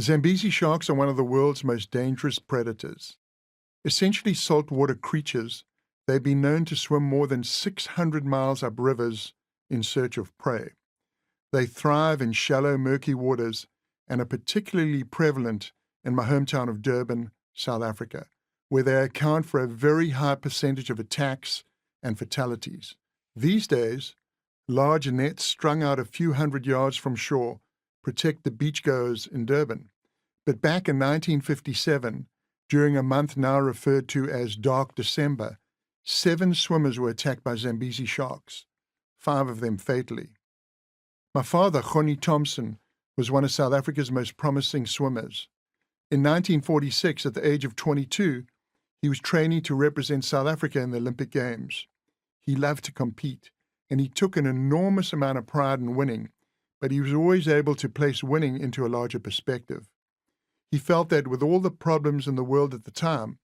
Zambezi sharks are one of the world's most dangerous predators. Essentially saltwater creatures, they've been known to swim more than 600 miles up rivers in search of prey. They thrive in shallow, murky waters and are particularly prevalent in my hometown of Durban, South Africa, where they account for a very high percentage of attacks and fatalities. These days, large nets strung out a few hundred yards from shore protect the beachgoers in Durban. But back in 1957, during a month now referred to as Dark December, 7 swimmers were attacked by Zambezi sharks, 5 of them fatally. My father, Shaun Tomson, was one of South Africa's most promising swimmers. In 1946, at the age of 22, he was training to represent South Africa in the Olympic Games. He loved to compete, and he took an enormous amount of pride in winning, but he was always able to place winning into a larger perspective. He felt that with all the problems in the world at the time,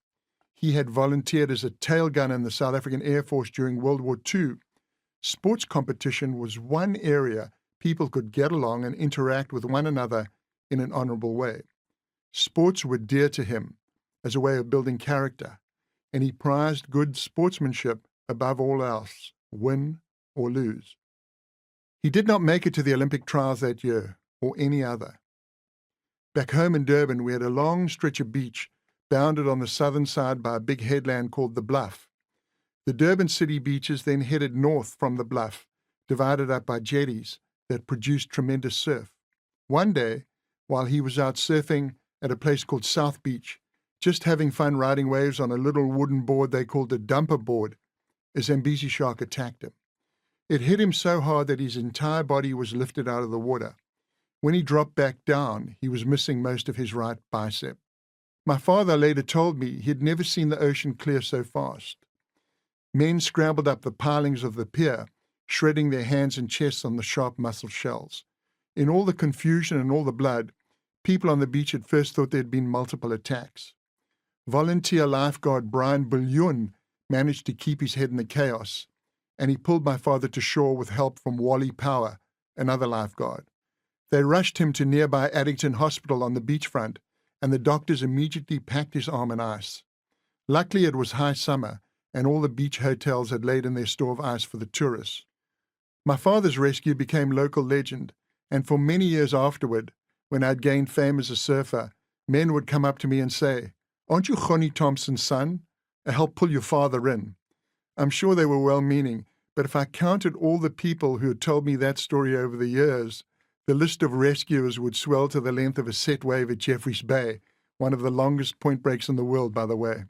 he had volunteered as a tail gunner in the South African Air Force during World War II. Sports competition was one area people could get along and interact with one another in an honorable way. Sports were dear to him as a way of building character, and he prized good sportsmanship above all else, win or lose. He did not make it to the Olympic trials that year, or any other. Back home in Durban, we had a long stretch of beach bounded on the southern side by a big headland called the Bluff. The Durban city beaches then headed north from the Bluff, divided up by jetties that produced tremendous surf. One day, while he was out surfing at a place called South Beach, just having fun riding waves on a little wooden board they called a dumper board, a Zambezi shark attacked him. It hit him so hard that his entire body was lifted out of the water. When he dropped back down, he was missing most of his right bicep. My father later told me he had never seen the ocean clear so fast. Men scrambled up the pilings of the pier, shredding their hands and chests on the sharp mussel shells. In all the confusion and all the blood, people on the beach at first thought there had been multiple attacks. Volunteer lifeguard Brian Bullion managed to keep his head in the chaos, and he pulled my father to shore with help from Wally Power, another lifeguard. They rushed him to nearby Addington Hospital on the beachfront, and the doctors immediately packed his arm in ice. Luckily, it was high summer, and all the beach hotels had laid in their store of ice for the tourists. My father's rescue became local legend, and for many years afterward, when I'd gained fame as a surfer, men would come up to me and say, "Aren't you Shaun Tomson's son? I helped pull your father in." I'm sure they were well-meaning, but if I counted all the people who had told me that story over the years, the list of rescuers would swell to the length of a set wave at Jeffreys Bay, one of the longest point breaks in the world, by the way.